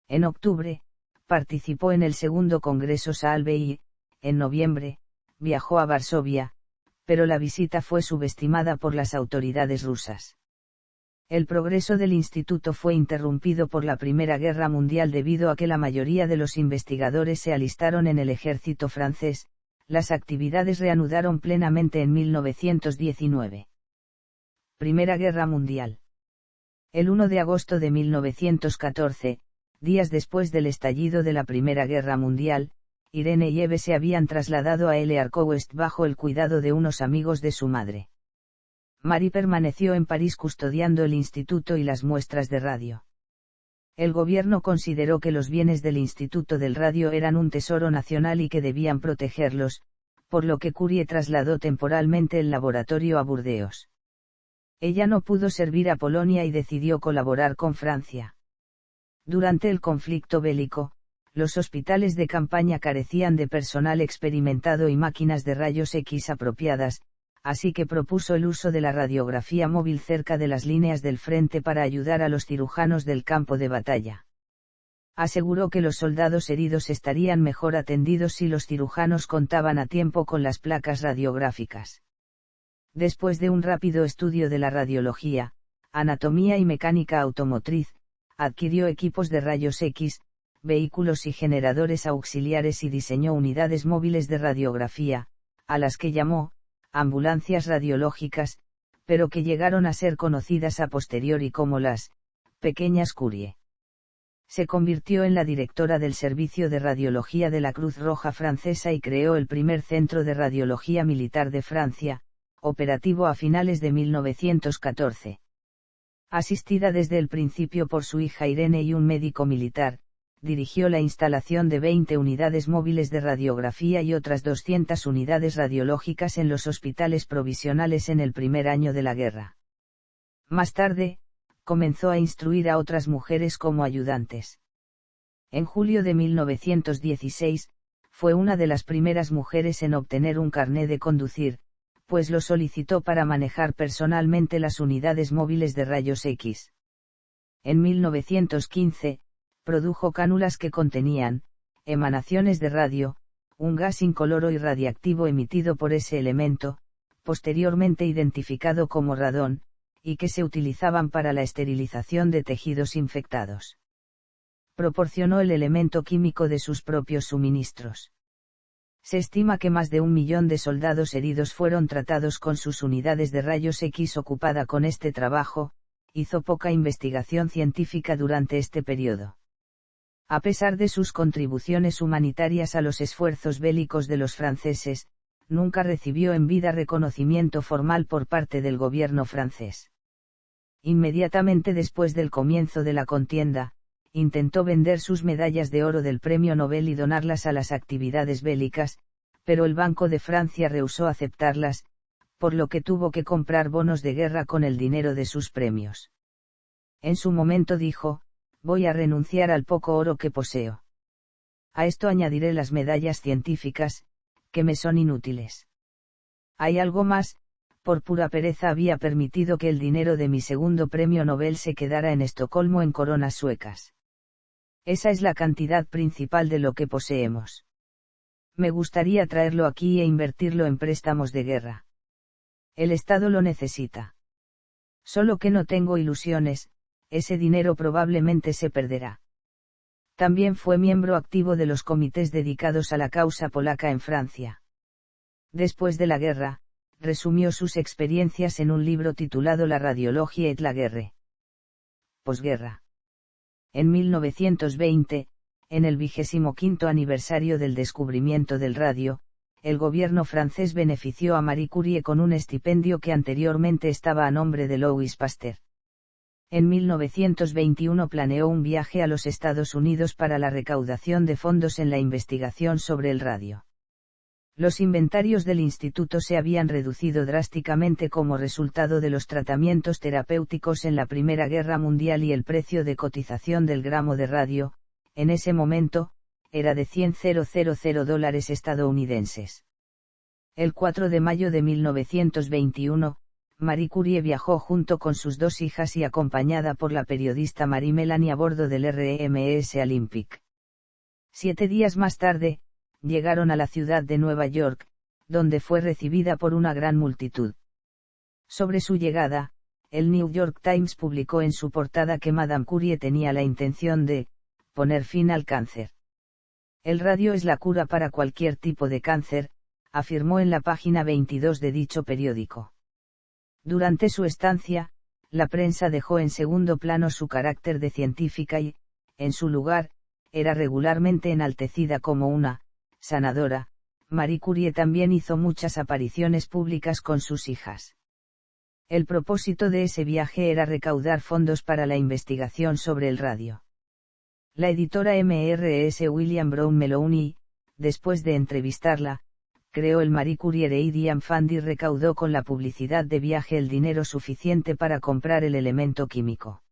En octubre, participó en el segundo Congreso Salve y, en noviembre, viajó a Varsovia, pero la visita fue subestimada por las autoridades rusas. El progreso del instituto fue interrumpido por la Primera Guerra Mundial debido a que la mayoría de los investigadores se alistaron en el ejército francés. Las actividades reanudaron plenamente en 1919. Primera Guerra Mundial. El 1 de agosto de 1914, días después del estallido de la Primera Guerra Mundial, Irene y Eve se habían trasladado a Le Arcoust bajo el cuidado de unos amigos de su madre. Marie permaneció en París custodiando el instituto y las muestras de radio. El gobierno consideró que los bienes del Instituto del Radio eran un tesoro nacional y que debían protegerlos, por lo que Curie trasladó temporalmente el laboratorio a Burdeos. Ella no pudo servir a Polonia y decidió colaborar con Francia. Durante el conflicto bélico, los hospitales de campaña carecían de personal experimentado y máquinas de rayos X apropiadas, así que propuso el uso de la radiografía móvil cerca de las líneas del frente para ayudar a los cirujanos del campo de batalla. Aseguró que los soldados heridos estarían mejor atendidos si los cirujanos contaban a tiempo con las placas radiográficas. Después de un rápido estudio de la radiología, anatomía y mecánica automotriz, adquirió equipos de rayos X, vehículos y generadores auxiliares y diseñó unidades móviles de radiografía, a las que llamó ambulancias radiológicas, pero que llegaron a ser conocidas a posteriori como las pequeñas Curie. Se convirtió en la directora del Servicio de Radiología de la Cruz Roja Francesa y creó el primer centro de radiología militar de Francia, operativo a finales de 1914. Asistida desde el principio por su hija Irene y un médico militar, dirigió la instalación de 20 unidades móviles de radiografía y otras 200 unidades radiológicas en los hospitales provisionales en el primer año de la guerra. Más tarde, comenzó a instruir a otras mujeres como ayudantes. En julio de 1916, fue una de las primeras mujeres en obtener un carné de conducir, pues lo solicitó para manejar personalmente las unidades móviles de rayos X. En 1915, produjo cánulas que contenían emanaciones de radio, un gas incoloro y radiactivo emitido por ese elemento, posteriormente identificado como radón, y que se utilizaban para la esterilización de tejidos infectados. Proporcionó el elemento químico de sus propios suministros. Se estima que más de 1 millón de soldados heridos fueron tratados con sus unidades de rayos X. Ocupada con este trabajo, hizo poca investigación científica durante este periodo. A pesar de sus contribuciones humanitarias a los esfuerzos bélicos de los franceses, nunca recibió en vida reconocimiento formal por parte del gobierno francés. Inmediatamente después del comienzo de la contienda, intentó vender sus medallas de oro del Premio Nobel y donarlas a las actividades bélicas, pero el Banco de Francia rehusó aceptarlas, por lo que tuvo que comprar bonos de guerra con el dinero de sus premios. En su momento dijo: voy a renunciar al poco oro que poseo. A esto añadiré las medallas científicas, que me son inútiles. Hay algo más: por pura pereza había permitido que el dinero de mi segundo premio Nobel se quedara en Estocolmo en coronas suecas. Esa es la cantidad principal de lo que poseemos. Me gustaría traerlo aquí e invertirlo en préstamos de guerra. El Estado lo necesita. Solo que no tengo ilusiones, ese dinero probablemente se perderá. También fue miembro activo de los comités dedicados a la causa polaca en Francia. Después de la guerra, resumió sus experiencias en un libro titulado La radiologie et la guerre. Posguerra. En 1920, en el 25º aniversario del descubrimiento del radio, el gobierno francés benefició a Marie Curie con un estipendio que anteriormente estaba a nombre de Louis Pasteur. En 1921 planeó un viaje a los Estados Unidos para la recaudación de fondos en la investigación sobre el radio. Los inventarios del instituto se habían reducido drásticamente como resultado de los tratamientos terapéuticos en la Primera Guerra Mundial y el precio de cotización del gramo de radio, en ese momento, era de $100,000 estadounidenses. El 4 de mayo de 1921, Marie Curie viajó junto con sus 2 hijas y acompañada por la periodista Marie Melanie a bordo del RMS Olympic. 7 días más tarde, llegaron a la ciudad de Nueva York, donde fue recibida por una gran multitud. Sobre su llegada, el New York Times publicó en su portada que Madame Curie tenía la intención de poner fin al cáncer. El radio es la cura para cualquier tipo de cáncer, afirmó en la página 22 de dicho periódico. Durante su estancia, la prensa dejó en segundo plano su carácter de científica y, en su lugar, era regularmente enaltecida como una sanadora. Marie Curie también hizo muchas apariciones públicas con sus hijas. El propósito de ese viaje era recaudar fondos para la investigación sobre el radio. La editora MRS William Brown Meloney, después de entrevistarla, creó el Marie Curie Radium Fund y recaudó con la publicidad de viaje el dinero suficiente para comprar el elemento químico.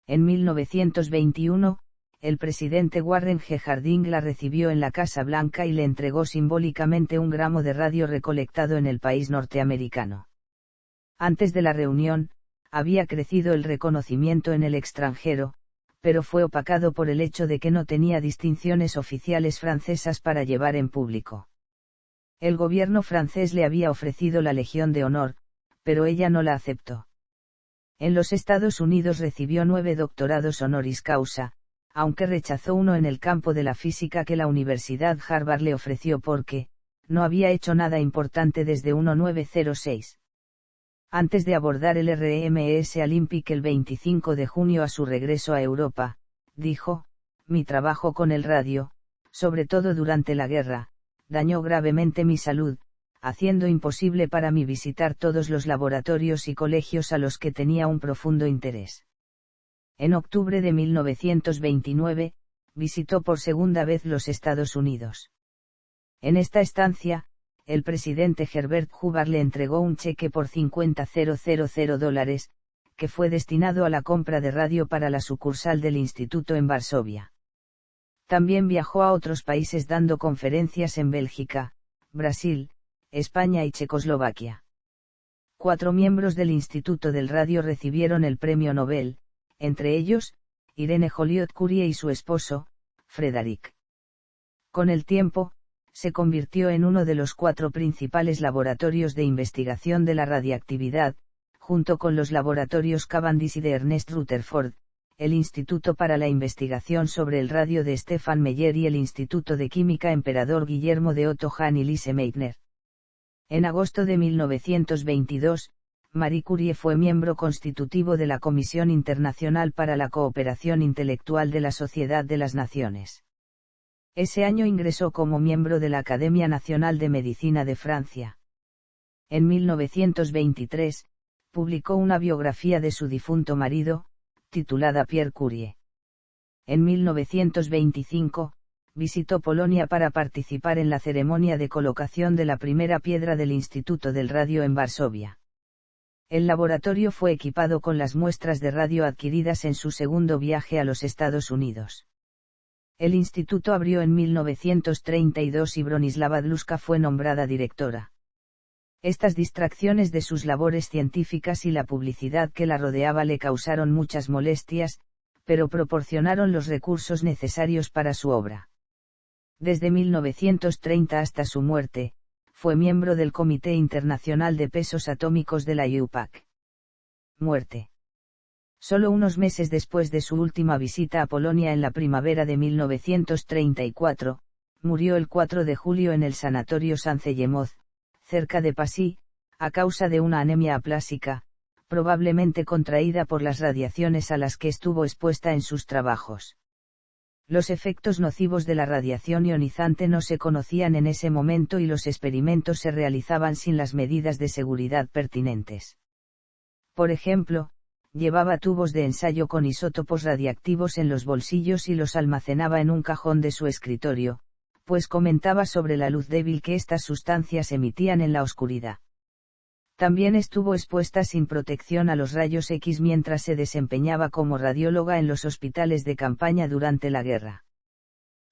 En 1921, el presidente Warren G. Harding la recibió en la Casa Blanca y le entregó simbólicamente 1 gramo de radio recolectado en el país norteamericano. Antes de la reunión, había crecido el reconocimiento en el extranjero, pero fue opacado por el hecho de que no tenía distinciones oficiales francesas para llevar en público. El gobierno francés le había ofrecido la Legión de Honor, pero ella no la aceptó. En los Estados Unidos recibió 9 doctorados honoris causa, aunque rechazó uno en el campo de la física que la Universidad Harvard le ofreció porque no había hecho nada importante desde 1906. Antes de abordar el RMS Olympic el 25 de junio a su regreso a Europa, dijo: mi trabajo con el radio, sobre todo durante la guerra, dañó gravemente mi salud, haciendo imposible para mí visitar todos los laboratorios y colegios a los que tenía un profundo interés. En octubre de 1929, visitó por segunda vez los Estados Unidos. En esta estancia, el presidente Herbert Hoover le entregó un cheque por $50,000, que fue destinado a la compra de radio para la sucursal del instituto en Varsovia. También viajó a otros países dando conferencias en Bélgica, Brasil, España y Checoslovaquia. 4 miembros del Instituto del Radio recibieron el premio Nobel, entre ellos, Irene Joliot-Curie y su esposo, Frédéric. Con el tiempo, se convirtió en uno de los 4 principales laboratorios de investigación de la radiactividad, junto con los laboratorios Cavendish y de Ernest Rutherford, el Instituto para la Investigación sobre el Radio de Stefan Meyer y el Instituto de Química Emperador Guillermo de Otto Hahn y Lise Meitner. En agosto de 1922, Marie Curie fue miembro constitutivo de la Comisión Internacional para la Cooperación Intelectual de la Sociedad de las Naciones. Ese año ingresó como miembro de la Academia Nacional de Medicina de Francia. En 1923, publicó una biografía de su difunto marido, titulada Pierre Curie. En 1925, visitó Polonia para participar en la ceremonia de colocación de la primera piedra del Instituto del Radio en Varsovia. El laboratorio fue equipado con las muestras de radio adquiridas en su segundo viaje a los Estados Unidos. El instituto abrió en 1932 y Bronislava Dluska fue nombrada directora. Estas distracciones de sus labores científicas y la publicidad que la rodeaba le causaron muchas molestias, pero proporcionaron los recursos necesarios para su obra. Desde 1930 hasta su muerte, fue miembro del Comité Internacional de Pesos Atómicos de la IUPAC. Muerte. Solo unos meses después de su última visita a Polonia en la primavera de 1934, murió el 4 de julio en el Sanatorio Sancellemoz, cerca de Passy, a causa de una anemia aplásica, probablemente contraída por las radiaciones a las que estuvo expuesta en sus trabajos. Los efectos nocivos de la radiación ionizante no se conocían en ese momento y los experimentos se realizaban sin las medidas de seguridad pertinentes. Por ejemplo, llevaba tubos de ensayo con isótopos radiactivos en los bolsillos y los almacenaba en un cajón de su escritorio, pues comentaba sobre la luz débil que estas sustancias emitían en la oscuridad. También estuvo expuesta sin protección a los rayos X mientras se desempeñaba como radióloga en los hospitales de campaña durante la guerra.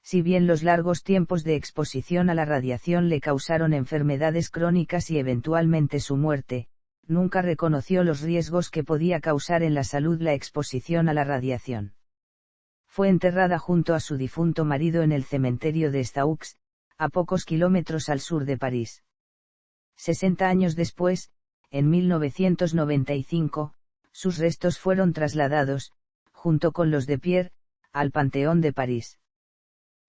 Si bien los largos tiempos de exposición a la radiación le causaron enfermedades crónicas y eventualmente su muerte, nunca reconoció los riesgos que podía causar en la salud la exposición a la radiación. Fue enterrada junto a su difunto marido en el cementerio de Staux, a pocos kilómetros al sur de París. 60 años después, en 1995, sus restos fueron trasladados, junto con los de Pierre, al Panteón de París.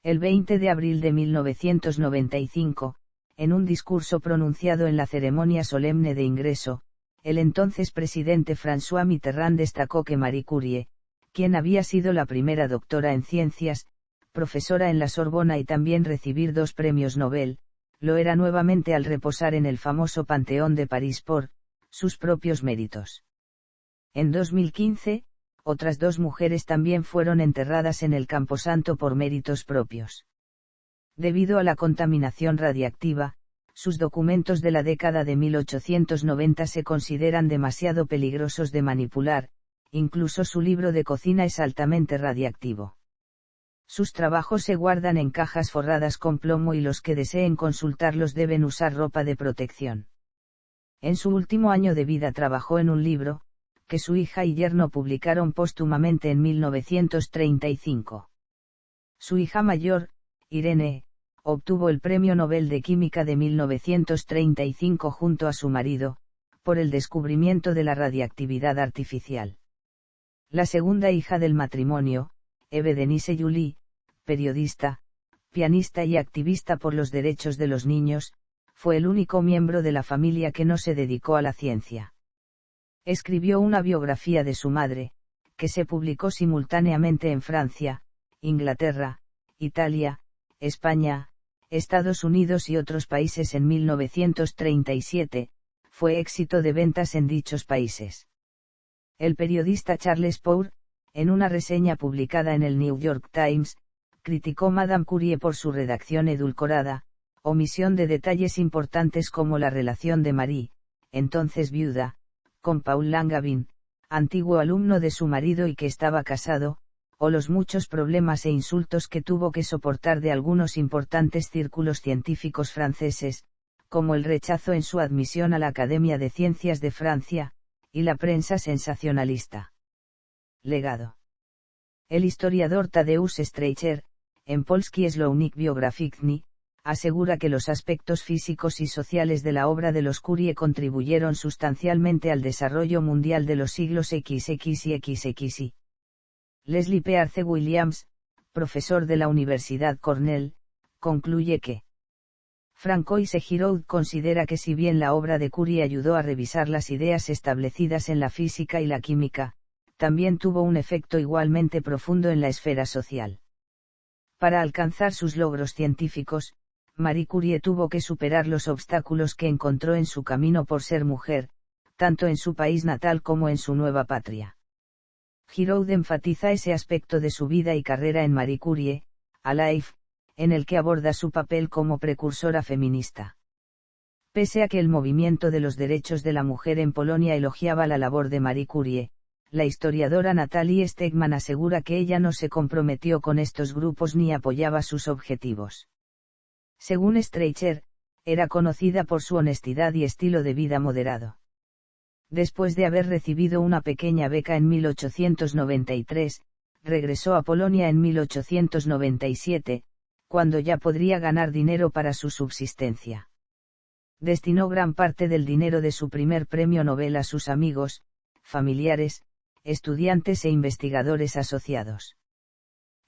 El 20 de abril de 1995, en un discurso pronunciado en la ceremonia solemne de ingreso, el entonces presidente François Mitterrand destacó que Marie Curie, quien había sido la primera doctora en ciencias, profesora en la Sorbona y también recibir 2 premios Nobel, lo era nuevamente al reposar en el famoso Panteón de París por sus propios méritos. En 2015, otras 2 mujeres también fueron enterradas en el Camposanto por méritos propios. Debido a la contaminación radiactiva, Sus documentos de la década de 1890 se consideran demasiado peligrosos de manipular, incluso su libro de cocina es altamente radiactivo. Sus trabajos se guardan en cajas forradas con plomo y los que deseen consultarlos deben usar ropa de protección. En su último año de vida trabajó en un libro, que su hija y yerno publicaron póstumamente en 1935. Su hija mayor, Irene, obtuvo el Premio Nobel de Química de 1935 junto a su marido, por el descubrimiento de la radiactividad artificial. La segunda hija del matrimonio, Eve Denise Julie, periodista, pianista y activista por los derechos de los niños, fue el único miembro de la familia que no se dedicó a la ciencia. Escribió una biografía de su madre, que se publicó simultáneamente en Francia, Inglaterra, Italia, España, Estados Unidos y otros países en 1937, fue éxito de ventas en dichos países. El periodista Charles Poor, en una reseña publicada en el New York Times, criticó Madame Curie por su redacción edulcorada, omisión de detalles importantes como la relación de Marie, entonces viuda, con Paul Langevin, antiguo alumno de su marido y que estaba casado, o los muchos problemas e insultos que tuvo que soportar de algunos importantes círculos científicos franceses, como el rechazo en su admisión a la Academia de Ciencias de Francia, y la prensa sensacionalista. Legado. El historiador Tadeusz Streicher, en Polski Słownik Biograficzny, asegura que los aspectos físicos y sociales de la obra de los Curie contribuyeron sustancialmente al desarrollo mundial de los siglos XX y XXI. Leslie P. Arce Williams, profesor de la Universidad Cornell, concluye que Francois Giroud considera que si bien la obra de Curie ayudó a revisar las ideas establecidas en la física y la química, también tuvo un efecto igualmente profundo en la esfera social. Para alcanzar sus logros científicos, Marie Curie tuvo que superar los obstáculos que encontró en su camino por ser mujer, tanto en su país natal como en su nueva patria. Giroud enfatiza ese aspecto de su vida y carrera en Marie Curie, Alive, en el que aborda su papel como precursora feminista. Pese a que el movimiento de los derechos de la mujer en Polonia elogiaba la labor de Marie Curie, la historiadora Natalie Stegman asegura que ella no se comprometió con estos grupos ni apoyaba sus objetivos. Según Streicher, era conocida por su honestidad y estilo de vida moderado. Después de haber recibido una pequeña beca en 1893, regresó a Polonia en 1897, cuando ya podría ganar dinero para su subsistencia. Destinó gran parte del dinero de su primer premio Nobel a sus amigos, familiares, estudiantes e investigadores asociados.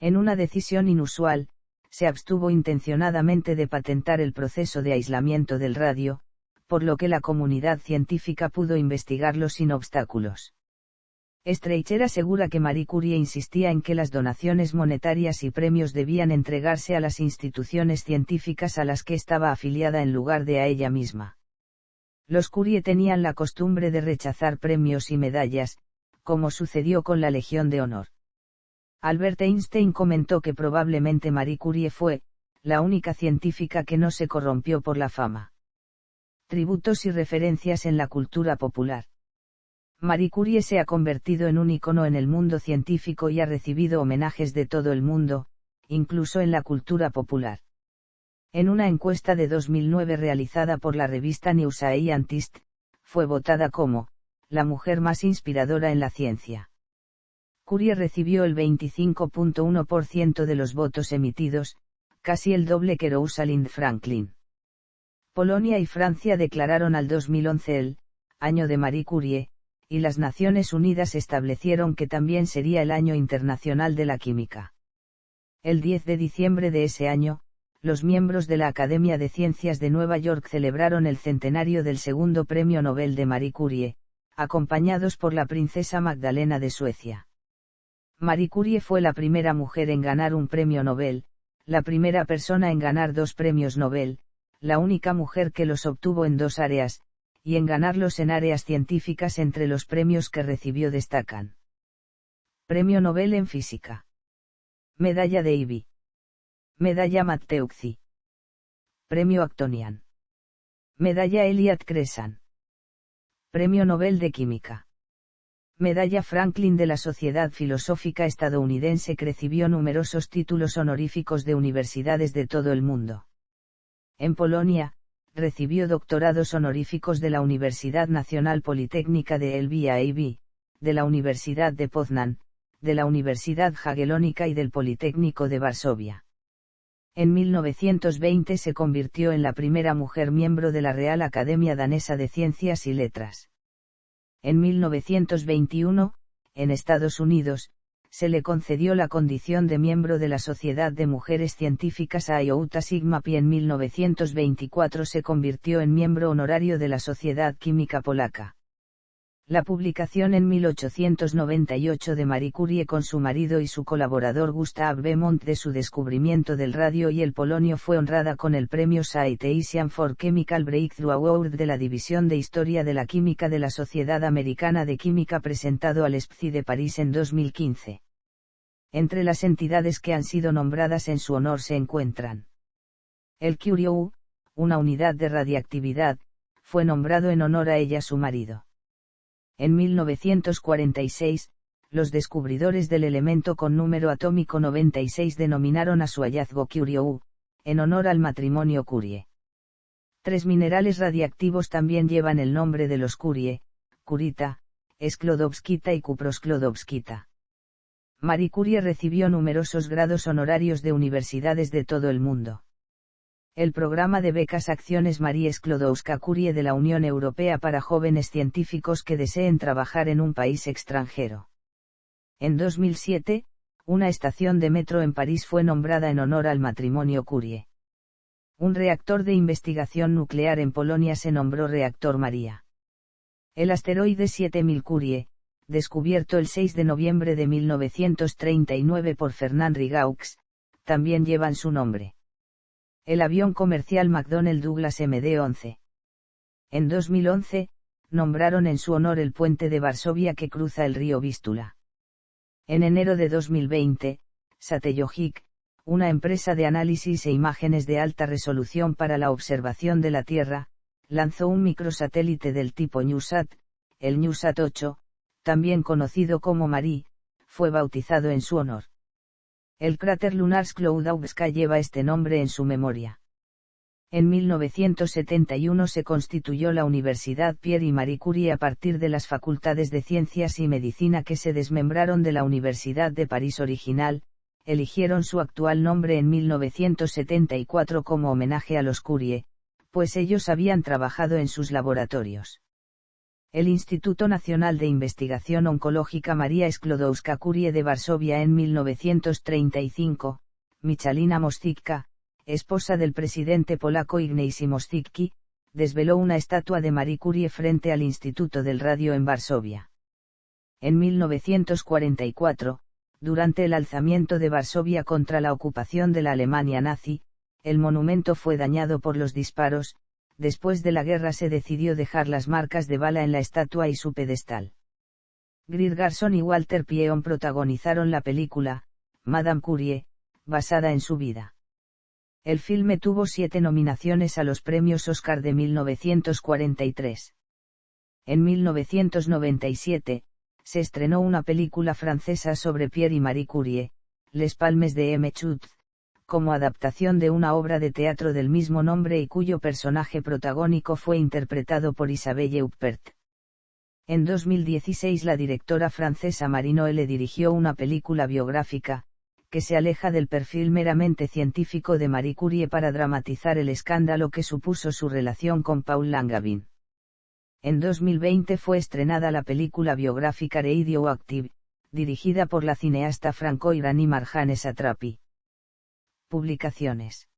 En una decisión inusual, se abstuvo intencionadamente de patentar el proceso de aislamiento del radio, por lo que la comunidad científica pudo investigarlo sin obstáculos. Streicher asegura que Marie Curie insistía en que las donaciones monetarias y premios debían entregarse a las instituciones científicas a las que estaba afiliada en lugar de a ella misma. Los Curie tenían la costumbre de rechazar premios y medallas, como sucedió con la Legión de Honor. Albert Einstein comentó que probablemente Marie Curie fue la única científica que no se corrompió por la fama. Tributos y referencias en la cultura popular. Marie Curie se ha convertido en un icono en el mundo científico y ha recibido homenajes de todo el mundo, incluso en la cultura popular. En una encuesta de 2009 realizada por la revista New Scientist, fue votada como la mujer más inspiradora en la ciencia. Curie recibió el 25.1% de los votos emitidos, casi el doble que Rosalind Franklin. Polonia y Francia declararon al 2011 el Año de Marie Curie, y las Naciones Unidas establecieron que también sería el Año Internacional de la Química. El 10 de diciembre de ese año, los miembros de la Academia de Ciencias de Nueva York celebraron el centenario del segundo Premio Nobel de Marie Curie, acompañados por la princesa Magdalena de Suecia. Marie Curie fue la primera mujer en ganar un premio Nobel, la primera persona en ganar 2 premios Nobel, la única mujer que los obtuvo en 2 áreas, y en ganarlos en áreas científicas. Entre los premios que recibió destacan: Premio Nobel en Física, Medalla de Ivy, Medalla Matteucci, Premio Actonian. Medalla Elliott Cressan. Premio Nobel de Química. Medalla Franklin de la Sociedad Filosófica Estadounidense, que recibió numerosos títulos honoríficos de universidades de todo el mundo. En Polonia, recibió doctorados honoríficos de la Universidad Nacional Politécnica de Lviv, de la Universidad de Poznań, de la Universidad Jagiellónica y del Politécnico de Varsovia. En 1920 se convirtió en la primera mujer miembro de la Real Academia Danesa de Ciencias y Letras. En 1921, en Estados Unidos, se le concedió la condición de miembro de la Sociedad de Mujeres Científicas Iota Sigma Pi. En 1924 se convirtió en miembro honorario de la Sociedad Química Polaca. La publicación en 1898 de Marie Curie con su marido y su colaborador Gustave Beaumont de su descubrimiento del radio y el polonio fue honrada con el premio Citation for Chemical Breakthrough Award de la División de Historia de la Química de la Sociedad Americana de Química, presentado al ESPCI de París en 2015. Entre las entidades que han sido nombradas en su honor se encuentran el Curie-U, una unidad de radiactividad, fue nombrado en honor a ella su marido. En 1946, los descubridores del elemento con número atómico 96 denominaron a su hallazgo Curie-U, en honor al matrimonio Curie. 3 minerales radiactivos también llevan el nombre de los Curie: curita, esclodovskita y cuprosclodovskita. Marie Curie recibió numerosos grados honorarios de universidades de todo el mundo. El programa de becas Acciones Marie Sklodowska-Curie de la Unión Europea para jóvenes científicos que deseen trabajar en un país extranjero. En 2007, una estación de metro en París fue nombrada en honor al matrimonio Curie. Un reactor de investigación nuclear en Polonia se nombró Reactor Maria. El asteroide 7000 Curie, descubierto el 6 de noviembre de 1939 por Fernand Rigaux, también llevan su nombre. El avión comercial McDonnell Douglas MD-11. En 2011, nombraron en su honor el puente de Varsovia que cruza el río Vístula. En enero de 2020, Satellogic, una empresa de análisis e imágenes de alta resolución para la observación de la Tierra, lanzó un microsatélite del tipo NewSat, el NewSat 8, también conocido como Marie, fue bautizado en su honor. El cráter lunar Sklodowska lleva este nombre en su memoria. En 1971 se constituyó la Universidad Pierre y Marie Curie a partir de las facultades de Ciencias y Medicina que se desmembraron de la Universidad de París original. Eligieron su actual nombre en 1974 como homenaje a los Curie, pues ellos habían trabajado en sus laboratorios. El Instituto Nacional de Investigación Oncológica Maria Sklodowska-Curie de Varsovia en 1935, Michalina Mostycka, esposa del presidente polaco Ignacy Mostycki, desveló una estatua de Marie Curie frente al Instituto del Radio en Varsovia. En 1944, durante el alzamiento de Varsovia contra la ocupación de la Alemania nazi, el monumento fue dañado por los disparos. Después de la guerra se decidió dejar las marcas de bala en la estatua y su pedestal. Greer Garson y Walter Pieon protagonizaron la película, Madame Curie, basada en su vida. El filme tuvo 7 nominaciones a los premios Oscar de 1943. En 1997, se estrenó una película francesa sobre Pierre y Marie Curie, Les Palmes de M. Chut, como adaptación de una obra de teatro del mismo nombre y cuyo personaje protagónico fue interpretado por Isabelle Huppert. En 2016 la directora francesa Marie Noëlle dirigió una película biográfica, que se aleja del perfil meramente científico de Marie Curie para dramatizar el escándalo que supuso su relación con Paul Langevin. En 2020 fue estrenada la película biográfica Radioactive, dirigida por la cineasta franco-iraní Marjane Satrapi. Publicaciones.